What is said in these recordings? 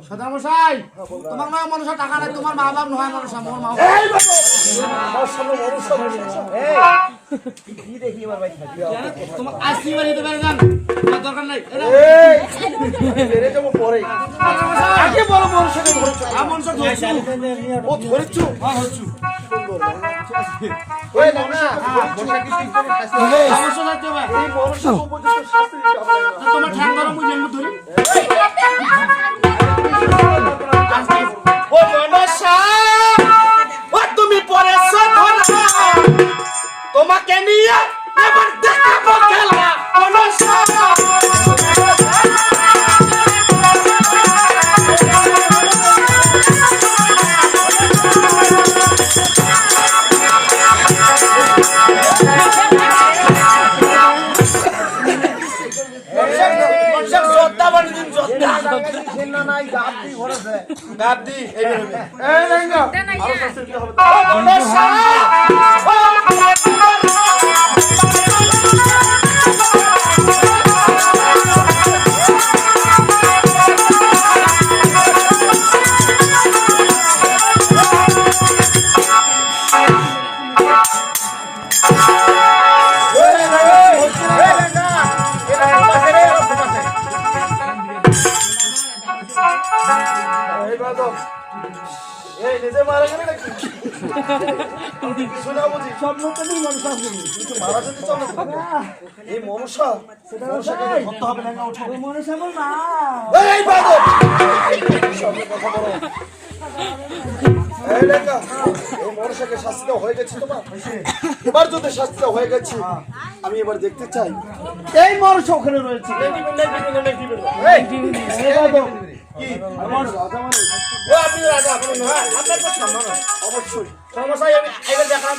সদামশাই তোমার না মানুষের টাকা নাই, তোমার মা বাপ নয় মানুষ, মোর মা। তোমার আসি বাড়ি দিতে পারেন, দরকার নাই। আগে বড় মানুষকে ধরছো, মানুষ ও ধরছো, ওই না না সমস্যা লাগতে হবে। এই মানুষের উপযুক্ত শাস্তি দিতে হবে। তোমার ঠ্যাং গরম মুই জন্ম ধরি। ও মনসা, ও তুমি পরেছো ধরা, তোমাকে নিয়ে এবার দেখাবো খেলা মনসা। শাস্তি হয়ে গেছে তোমার, এবার যদি শাস্তি হয়ে গেছে আমি এবার দেখতে চাই এই মানুষ ওখানে রয়েছে। আপনি রাজা, আপনার তো সম্মান অবশ্যই সমস্যায় আমি এবার দেখান।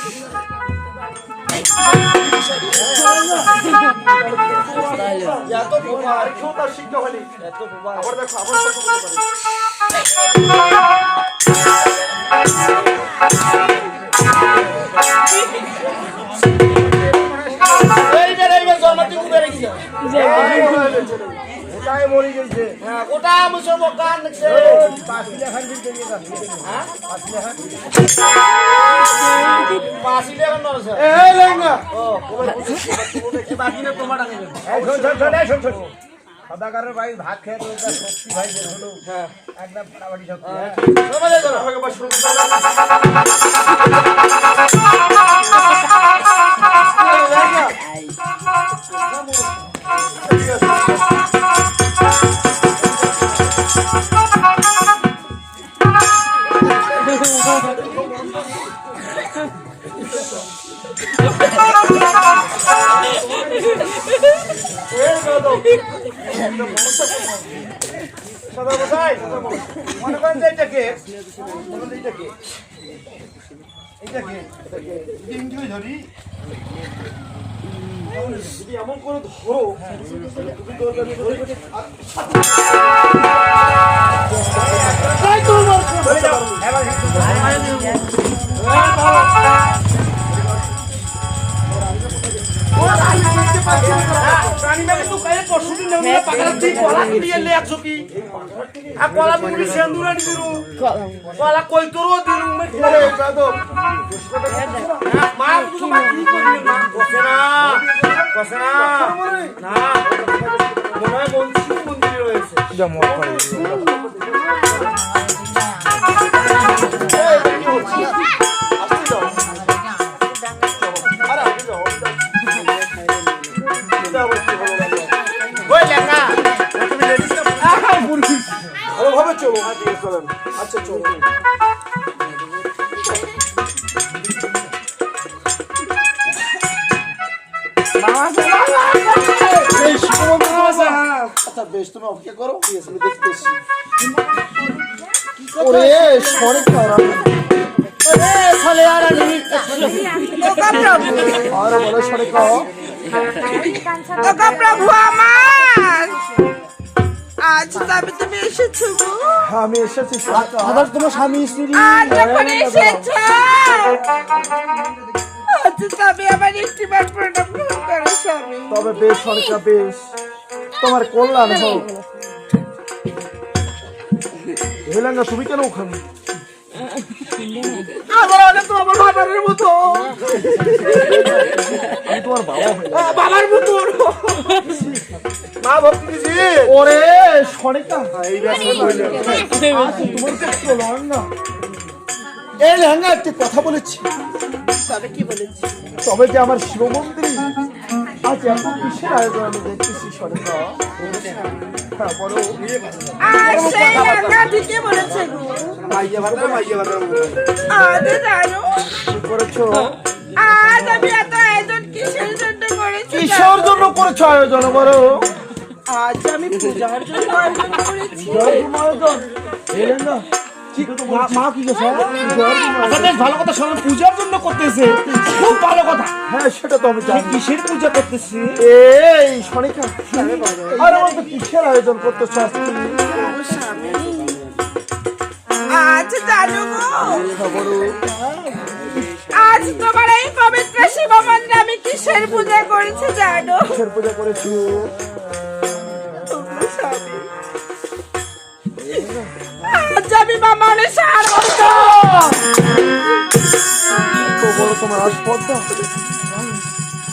এত বোবা আর কেউ তার শিক্ষা হয়নি, এত বোবা। আবার দেখো আবার ওটা মুসলমান গান দেখছে সদাগরের ভাই ভাত খেয়ে শক্তি ভাই হলো একদম ফাটাফাটি শক্তি। মনে করেন যে এটাকে ধরি যদি এমন করে ধরো রানী মেয়ে তো কায়ে পরশুদিন নেমে পাকালা তুই কলা কিনিয়ে লে একশো কি আর কলা তুমি সেন্দুরে দিলু কলা কই তোরও দিলু মে মা তো মা কি করবি মা বসে না না মনে হয় মন্দিরে রয়েছে ভালোভাবে চলো। আচ্ছা চলো। আচ্ছা বেশ, তুমি অপেক্ষা করো, আমি দেখতেছি। ওরে সরে খাওয়া প্রভু আমার, আজ তবে তুমি এসেছো গো। আমি এসেছি আবার তোমার স্বামী স্ত্রী আজ যখন এসেছো, আজ তবে আমার একটিবার প্রণাম করো স্বামী। তবে বেশ সরকার, বেশ তোমার কল্যাণ হোক। হেলেঙ্গা তুমি কেন ওখানে? আমার বাবার মতো আমি তোমার বাবা হই। বাবার মতো মা ভক্তি দিছি। ওরে সরেকা এই তোমার তো লঙ্গা। এই লেহেঙ্গা একটি কথা বলেছি। তবে কি বলেছি? তবে যে আমার শিব মন্দিরে আজ এত কিসের আয়োজন আমি দেখতেছি সরেকা। হ্যাঁ বলো। আর সেই রাঙা ঠিকই বলেছে গো। মাইয়া ভাতা আজ জানো কি করেছো? আজ আমি এত আয়োজন কিসের জন্য করেছি? কিসের জন্য করেছো আয়োজন? বলো। আজ আমি পূজার জন্য আয়োজন করেছি। হেলেঙ্গা মা কি গেছে? বেশ ভালো কথা শোনো, পূজার জন্য করতেছে, খুব ভালো কথা। হ্যাঁ সেটা তো আমি জানি। কিসের পূজা করতেছি? এই সনিকা আর আমার তো কিসের আয়োজন করতেছ আজকে? আজ জানো গো, আজ তোমার এই পবিত্র শিব মন্দিরে আমি কিসের পূজা করেছি জানো? কিসের পূজা করেছো? আজ আমি বামনের সার তো বড় তোমার আসপদ্দা,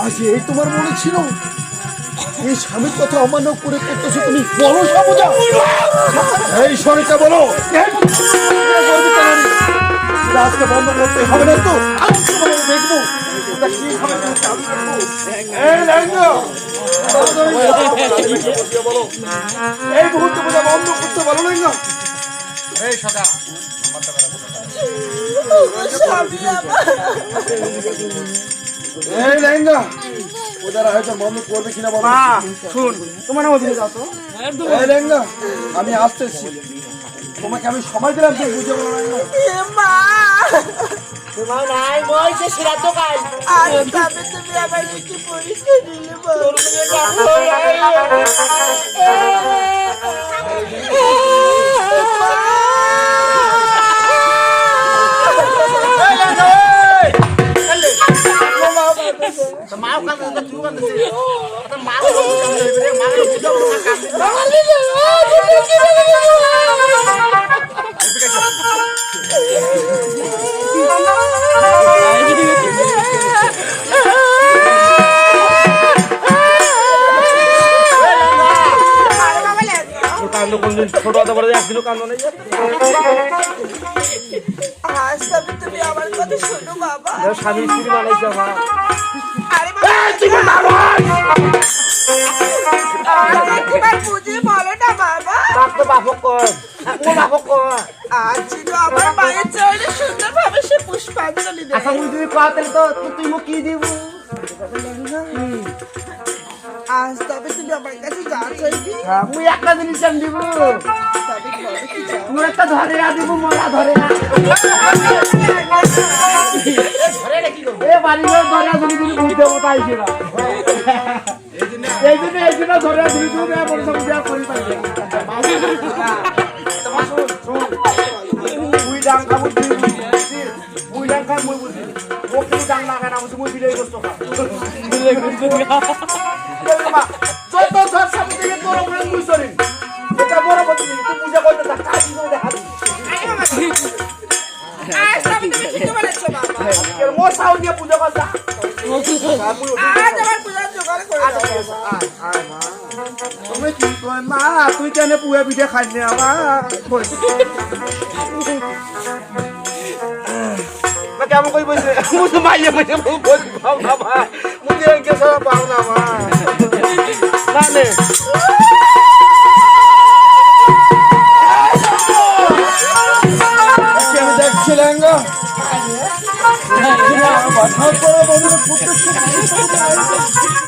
আজ এই তোমার মনে ছিল? এই স্বামীর কথা অমান্য করে করতেছো তুমি? বলো সামুজা। এই সনিকা বলো, আজকে বন্ধ করতে হবে না তো? আজকে দেখবো এটা কি হবে। এই লেহেঙ্গা বলো, এই মুহূর্তে পূজা বন্ধ করতে বলো লেহেঙ্গা। এই সকা এই লেহেঙ্গা পূজার আয়োজন বন্ধ করবে কিনা বলো। শুন, তোমার নাম দিয়ে যাও তো। এই লেহেঙ্গা আমি আসতেছি, তোমাকে আমি সময় দিলাম, তুমি বুঝে বলো লেহেঙ্গা। মা, তোমার নাই মই সে শ্রাদ্ধ কাল আজ তবে তুমি আমার কি পরীক্ষা দিলে বলো। মা কাল তো তুই কাল দিছিস মা মা কান্দ কোনদিন ছোট কথা বলে একদিনও কান্দ নেই। আজ তবে তুমি আমার কথা শোনো বাবা। স্বামী স্ত্রী মানাইছে আমার। আরে বাবা, বুঝে বলো না বাবা। বাপ তো বাপক কর, ও বাপক কর। আজ ছিল আমার মায়ের চরণে সুন্দরভাবে সে পুষ্পাঞ্জলি দেয়। আচ্ছা মুই যদি কথা তো তুই মুখ কি দিব? আজ তবে তুমি আমার কাছে যা চাইবি মুই একটা জিনিস আমি দিব, তবে বলো কি চাও। মুই একটা ধরে না দিব, মোরা ধরে না। এ বাড়ি ঘর ধরে না যদি তুমি বুঝতে পাইছি না। এই জন্য ধরে না তুমি তুমি এমন সব যা করি পাইছি। মুই ডাং খাবো তুই বুঝছিস, মুই ডাং খাই মুই বুঝি। ও কি ডাং না খায় না মুই বিলাই করতে খা। যত সব সামনে থেকে তোর উপরে মুই সরিন এটা বড় কথা তুই পূজা করতে থাক কাজ করে দেখা আজ আমি তুমি ঠিক বলেছো বাবা এর মোর সাউন্ড দিয়ে পূজা করতা আজ আমার পূজা জোগাড় করে দাও তুমি কি কই মা তুই কেন পুয়া পিঠা খাইনি আমার কেমন কই বসে মুই মাইয়া মাইয়া বল পাও না মা মুই এনকে সব পাও না মা নানে আমি দেখছি লেঙ্গা বাধা করা বন্ধুরা